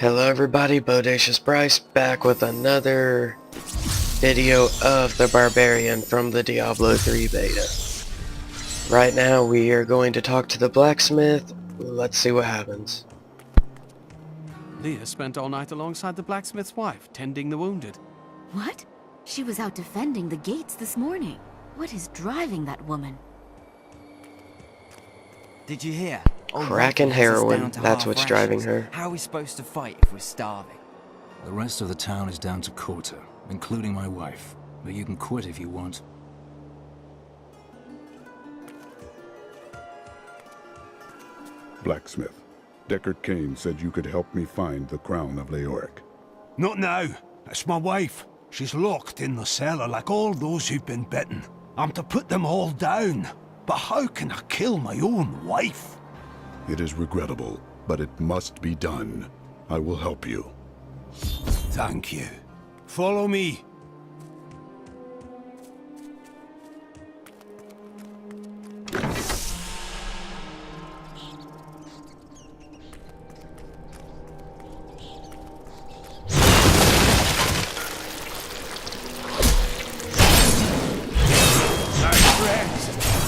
Hello everybody, Bodacious Bryce back with another video of the Barbarian from the Diablo 3 beta. Right now we are going to talk to the blacksmith. Let's see what happens. Leah spent all night alongside the blacksmith's wife, tending the wounded. What? She was out defending the gates this morning. What is driving that woman? Did you hear? Crack and heroin, that's what's driving her. How are we supposed to fight if we're starving? The rest of the town is down to quarter, including my wife. But you can quit if you want. Blacksmith, Deckard Cain said you could help me find the crown of Leoric. Not now. It's my wife. She's locked in the cellar like all those who've been bitten. I'm to put them all down. But how can I kill my own wife? It is regrettable, but it must be done. I will help you. Thank you. Follow me.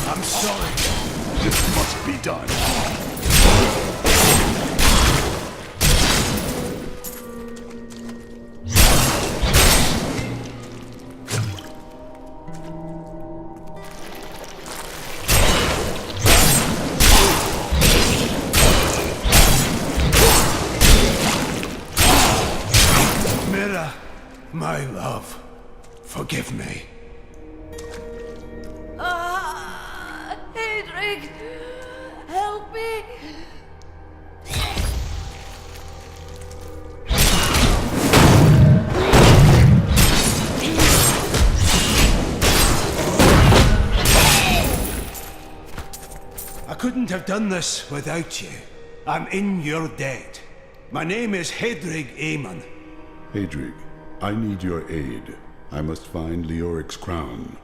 I'm sorry. This must be done. Mira, my love, forgive me. Hedrick! Help me! I couldn't have done this without you. I'm in your debt. My name is Hedrick Aemon. Adrig, I need your aid. I must find Leoric's crown.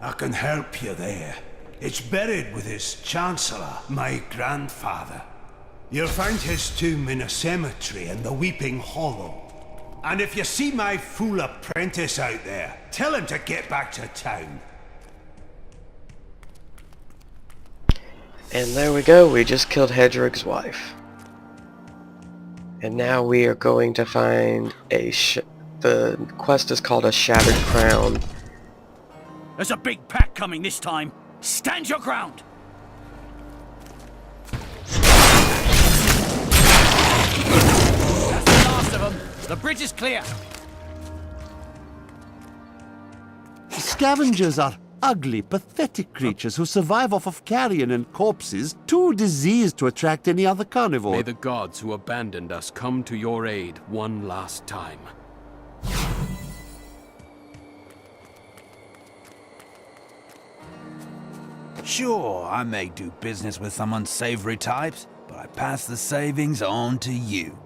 I can help you there. It's buried with his Chancellor, my grandfather. You'll find his tomb in a cemetery in the Weeping Hollow. And if you see my fool apprentice out there, tell him to get back to town. And there we go, we just killed Hedrick's wife. And now we are going to find the quest is called a Shattered Crown. There's a big pack coming this time. Stand your ground! That's the last of them. The bridge is clear. Scavengers are ugly, pathetic creatures who survive off of carrion and corpses, too diseased to attract any other carnivore. May the gods who abandoned us come to your aid one last time. Sure, I may do business with some unsavory types, but I pass the savings on to you.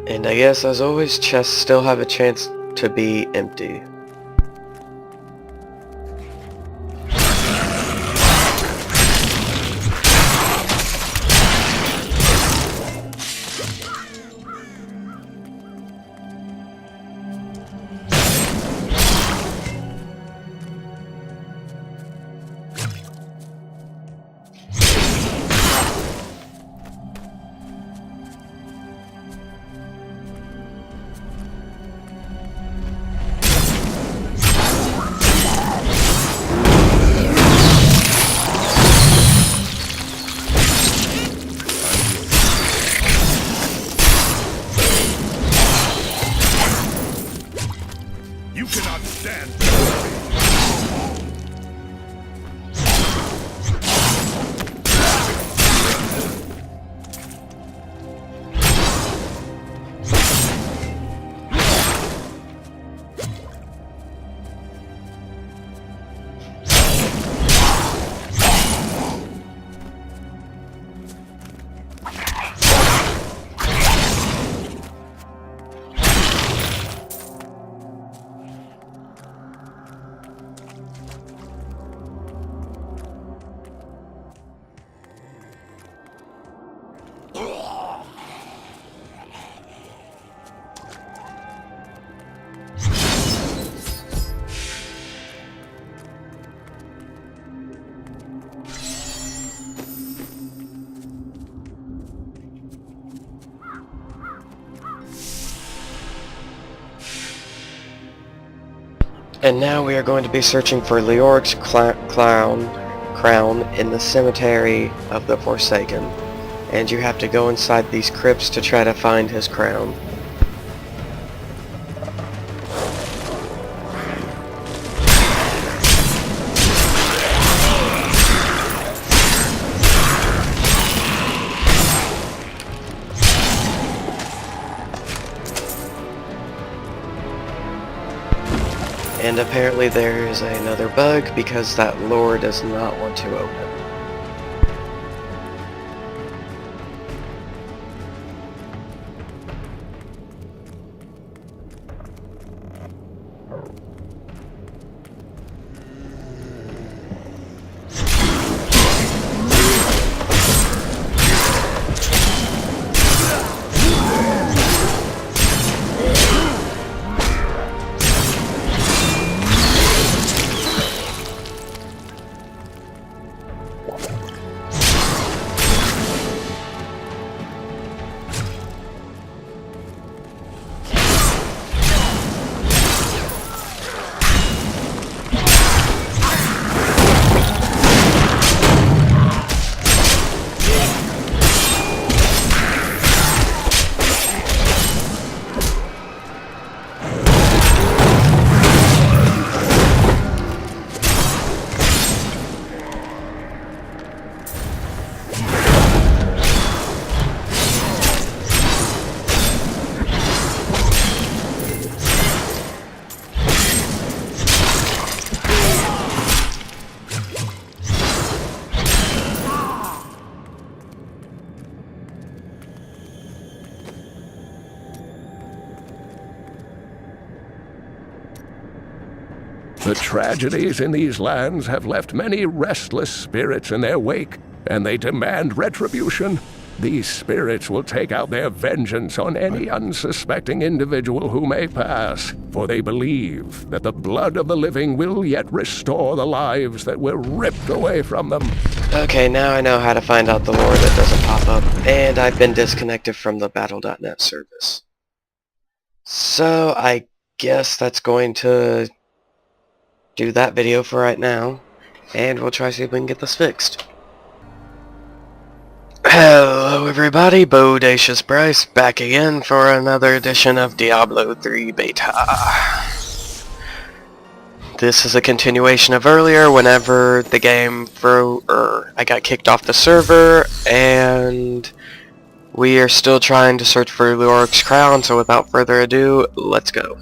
And I guess as always, chests still have a chance to be empty. You cannot stand before me. And now we are going to be searching for Leoric's crown in the cemetery of the Forsaken. And you have to go inside these crypts to try to find his crown. And apparently there is another bug because that lore does not want to open. The tragedies in these lands have left many restless spirits in their wake, and they demand retribution. These spirits will take out their vengeance on any unsuspecting individual who may pass, for they believe that the blood of the living will yet restore the lives that were ripped away from them. Okay, now I know how to find out the lore that doesn't pop up, and I've been disconnected from the Battle.net service. So, I guess that's going to do that video for right now, and we'll try to see if we can get this fixed. Hello everybody, Bodacious Bryce back again for another edition of Diablo 3 Beta. This is a continuation of earlier whenever the game I got kicked off the server, and we are still trying to search for Leoric's crown, so without further ado, let's go.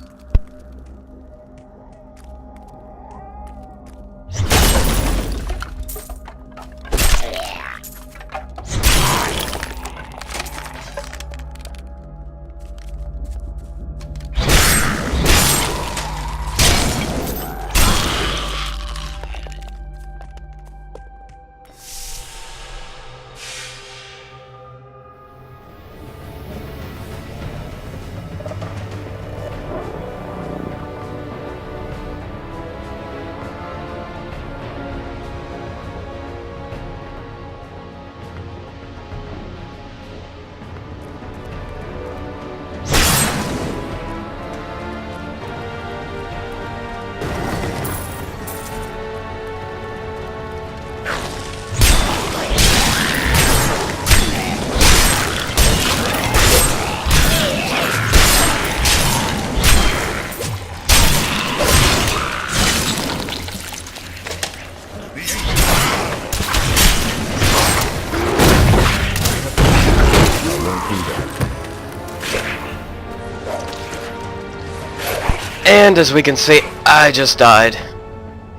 And as we can see, I just died.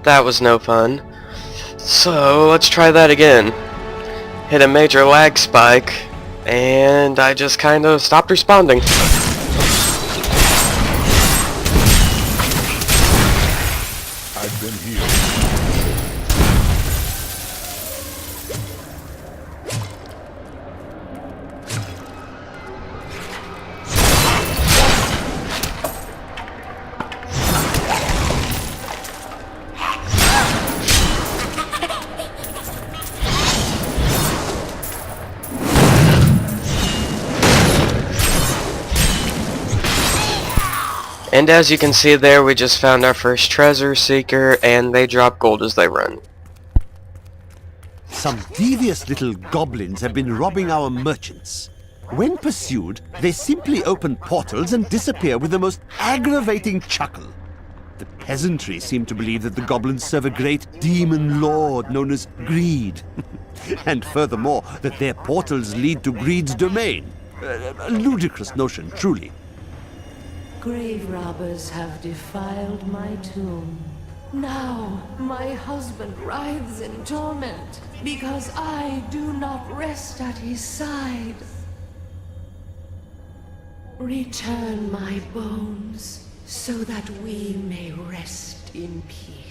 That was no fun. So let's try that again. Hit a major lag spike, and I just kind of stopped responding. I've been here. And as you can see there, we just found our first treasure seeker, and they drop gold as they run. Some devious little goblins have been robbing our merchants. When pursued, they simply open portals and disappear with the most aggravating chuckle. The peasantry seem to believe that the goblins serve a great demon lord known as Greed. And furthermore, that their portals lead to Greed's domain. A ludicrous notion, truly. Grave robbers have defiled my tomb. Now my husband writhes in torment because I do not rest at his side. Return my bones so that we may rest in peace.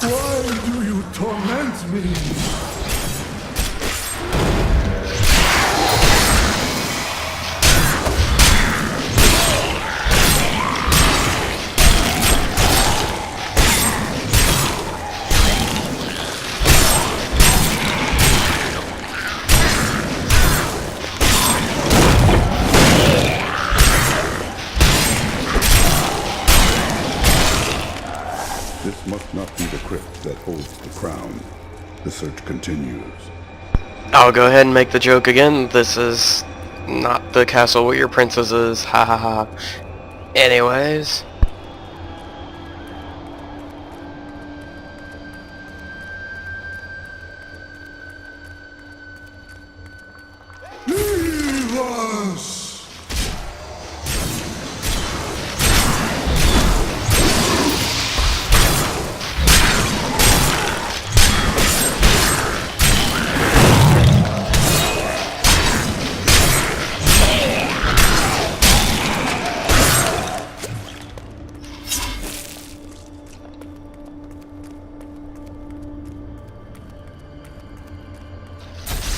Why do you torment me? This must not be the crypt that holds the crown. The search continues. I'll go ahead and make the joke again. This is not the castle where your princess is. Ha ha ha. Anyways. Leave us!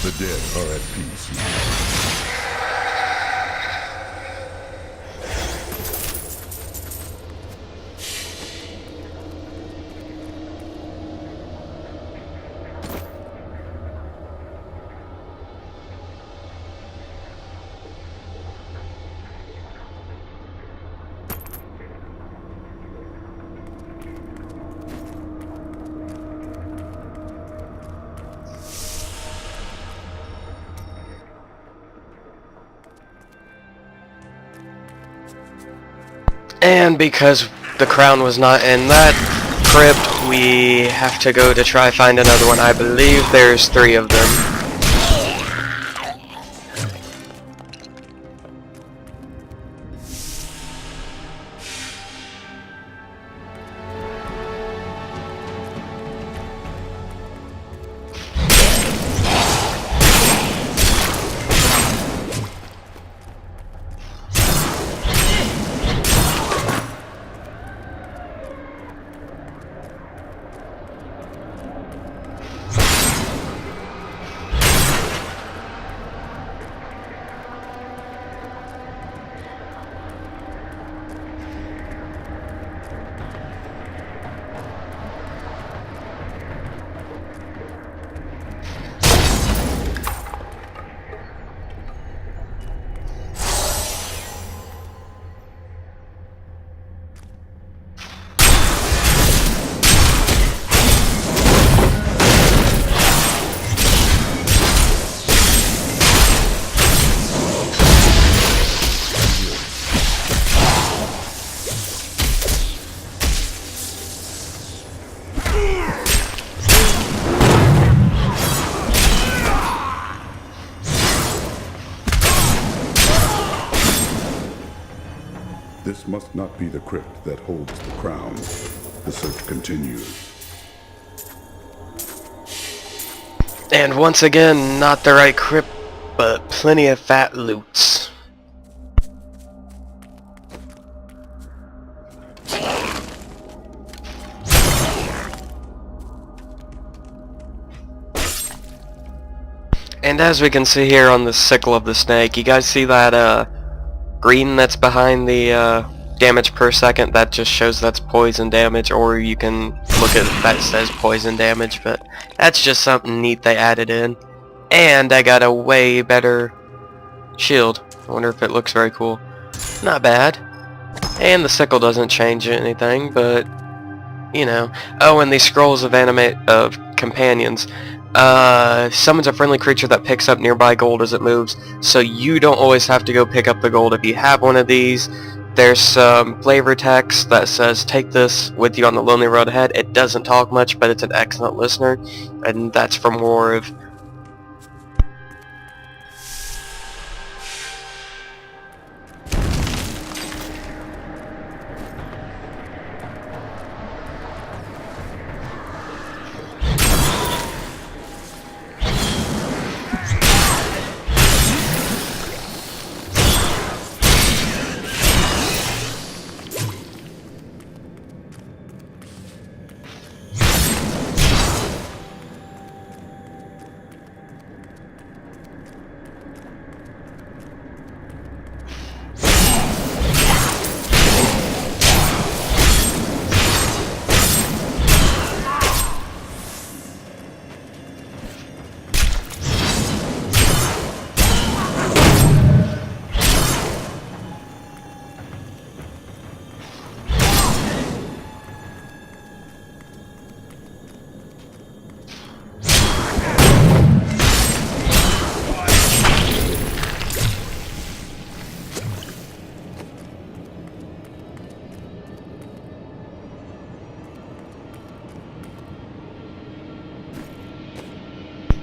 The dead are at peace now. And because the crown was not in that crypt, we have to go to try find another one. I believe there's 3 of them. This must not be the crypt that holds the crown. The search continues. And once again, not the right crypt, but plenty of fat loots. And as we can see here on the sickle of the snake, you guys see that green that's behind the damage per second? That just shows that's poison damage, or you can look at that says poison damage, but that's just something neat they added in. And I got a way better shield. I wonder if it looks very cool. Not bad. And the sickle doesn't change anything, but you know. Oh, and these scrolls of companions. Summons a friendly creature that picks up nearby gold as it moves, so you don't always have to go pick up the gold if you have one of these. There's some flavor text that says, take this with you on the lonely road ahead. It doesn't talk much, but it's an excellent listener, and that's for more of...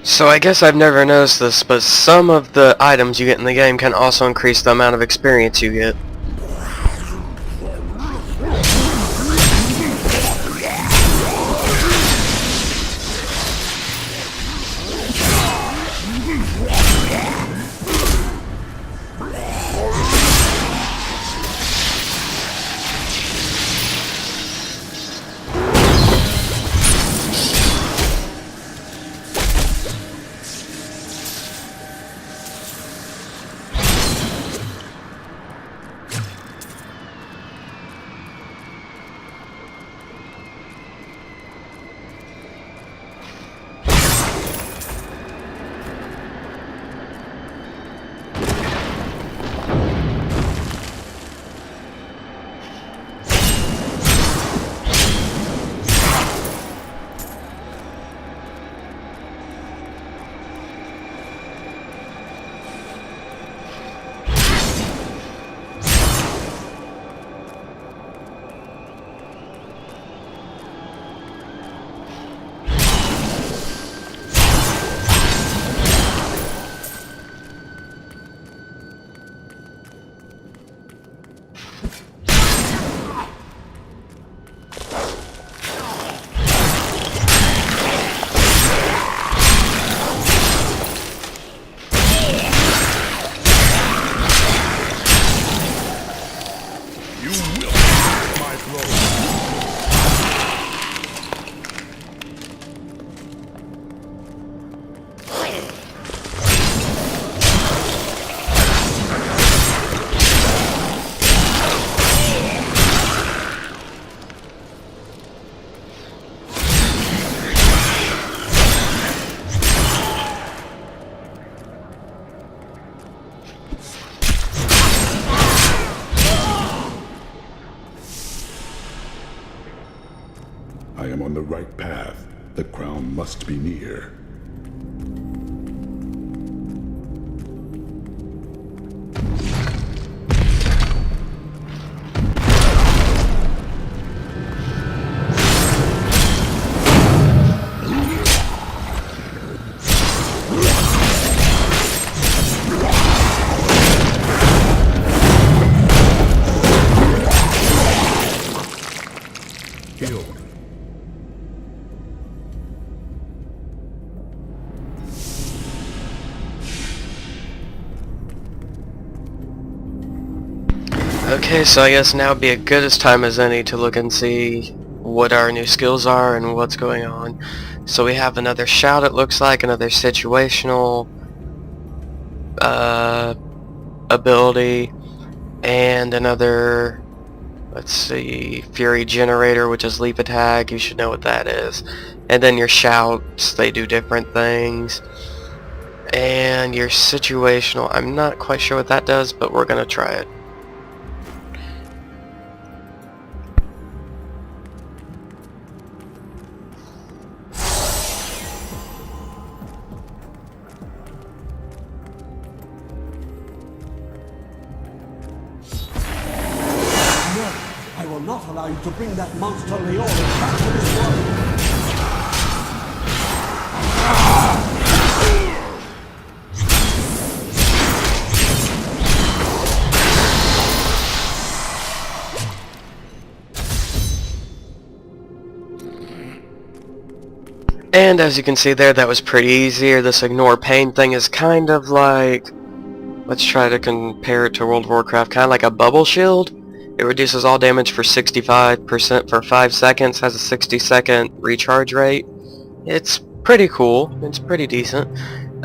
So I guess I've never noticed this, but some of the items you get in the game can also increase the amount of experience you get. I am on the right path. The crown must be near. Okay, so I guess now would be a good as time as any to look and see what our new skills are and what's going on. So we have another shout, it looks like, another situational ability, and another, let's see, Fury Generator, which is leap attack. You should know what that is. And then your shouts, they do different things. And your situational, I'm not quite sure what that does, but we're gonna try it. I will not allow you to bring that monster Leon back to this world. And as you can see there, that was pretty easy. This ignore pain thing is kind of like, let's try to compare it to World of Warcraft, kind of like a bubble shield. It reduces all damage for 65% for 5 seconds, has a 60-second recharge rate. It's pretty cool, it's pretty decent.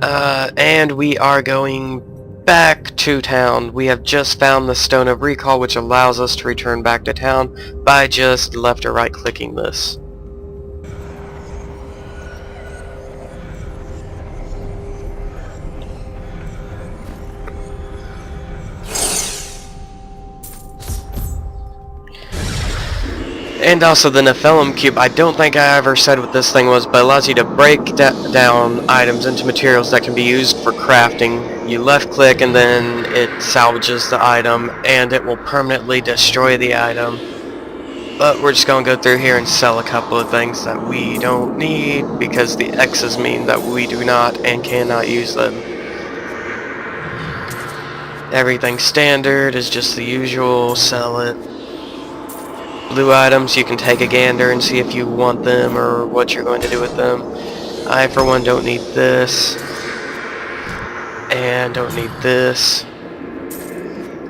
And we are going back to town. We have just found the Stone of Recall, which allows us to return back to town by just left or right clicking this. And also the Nephilim Cube, I don't think I ever said what this thing was, but allows you to break down items into materials that can be used for crafting. You left click and then it salvages the item, and it will permanently destroy the item. But we're just going to go through here and sell a couple of things that we don't need, because the X's mean that we do not and cannot use them. Everything standard is just the usual, sell it. Blue items, you can take a gander and see if you want them or what you're going to do with them. I, for one, don't need this. And don't need this.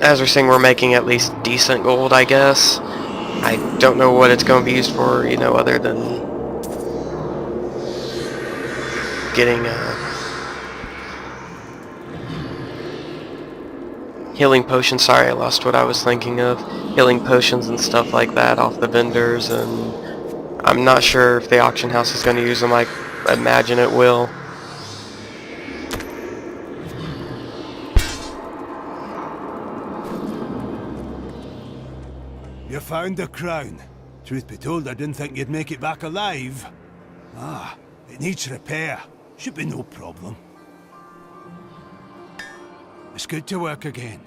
As we're seeing, we're making at least decent gold, I guess. I don't know what it's going to be used for, you know, other than getting healing potions. Sorry, I lost what I was thinking of. Healing potions and stuff like that off the vendors, and I'm not sure if the auction house is going to use them. I imagine it will. You found the crown. Truth be told, I didn't think you'd make it back alive. Ah, it needs repair. Should be no problem. It's good to work again.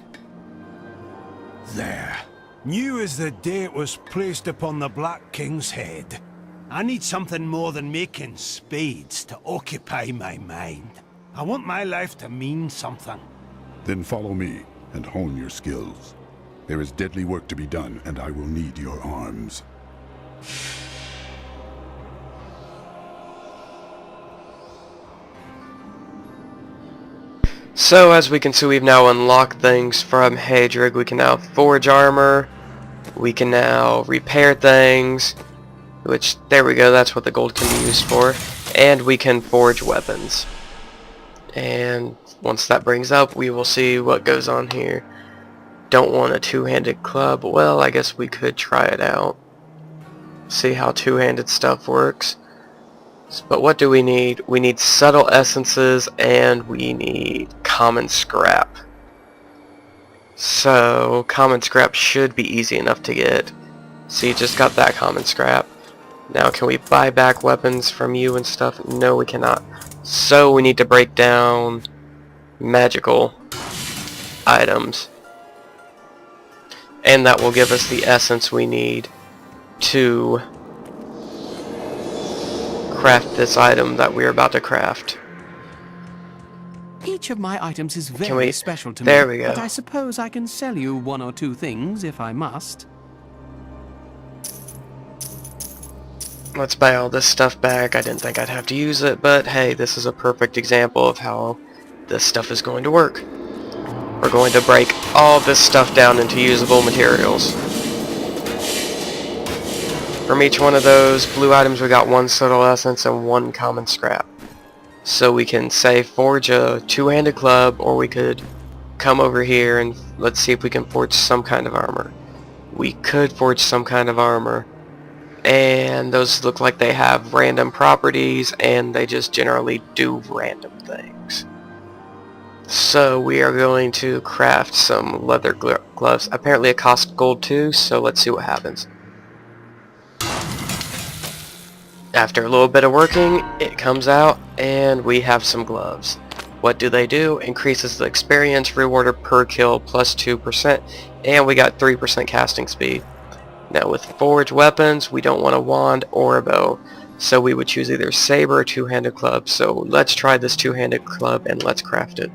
There. New as the day it was placed upon the Black King's head. I need something more than making spades to occupy my mind. I want my life to mean something. Then follow me and hone your skills. There is deadly work to be done, and I will need your arms. So as we can see, we've now unlocked things from Hadrig. We can now forge armor. We can now repair things, which, there we go, that's what the gold can be used for. And we can forge weapons. And once that brings up, we will see what goes on here. Don't want a two-handed club. Well, I guess we could try it out. See how two-handed stuff works. But what do we need? We need subtle essences, and we need common scrap. So, common scrap should be easy enough to get. So you just got that common scrap. Now, can we buy back weapons from you and stuff? No, we cannot. So we need to break down magical items. And that will give us the essence we need to craft this item that we're about to craft. Each of my items is very Can we? special to There me, we go. but I suppose I can sell you one or two things if I must. Let's buy all this stuff back. I didn't think I'd have to use it, but hey, this is a perfect example of how this stuff is going to work. We're going to break all this stuff down into usable materials. From each one of those blue items we got 1 subtle essence and 1 common scrap. So we can say forge a two-handed club, or we could come over here and let's see if we can forge some kind of armor. We could forge some kind of armor, and those look like they have random properties and they just generally do random things. So we are going to craft some leather gloves. Apparently it costs gold too, so let's see what happens. After a little bit of working, it comes out and we have some gloves. What do? Increases the experience rewarded per kill plus 2%, and we got 3% casting speed. Now with forged weapons, we don't want a wand or a bow, so we would choose either saber or two-handed club. So let's try this two-handed club and let's craft it.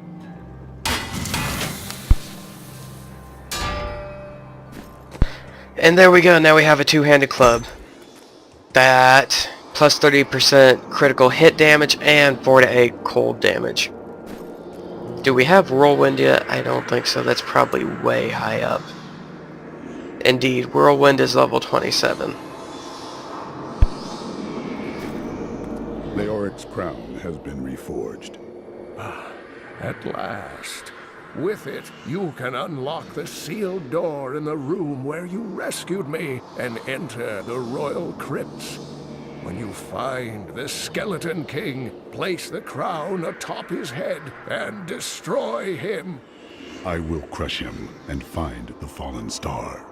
And there we go, now we have a two-handed club. That plus 30% critical hit damage and 4 to 8 cold damage. Do we have Whirlwind yet? I don't think so. That's probably way high up. Indeed, Whirlwind is level 27. Leoric's crown has been reforged. At last. With it, you can unlock the sealed door in the room where you rescued me and enter the royal crypts. When you find the Skeleton King, place the crown atop his head and destroy him. I will crush him and find the fallen star.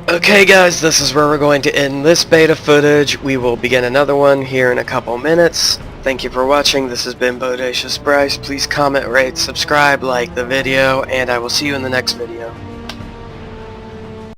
Okay guys, this is where we're going to end this beta footage. We will begin another one here in a couple minutes. Thank you for watching. This has been Bodacious Bryce. Please comment, rate, subscribe, like the video, and I will see you in the next video.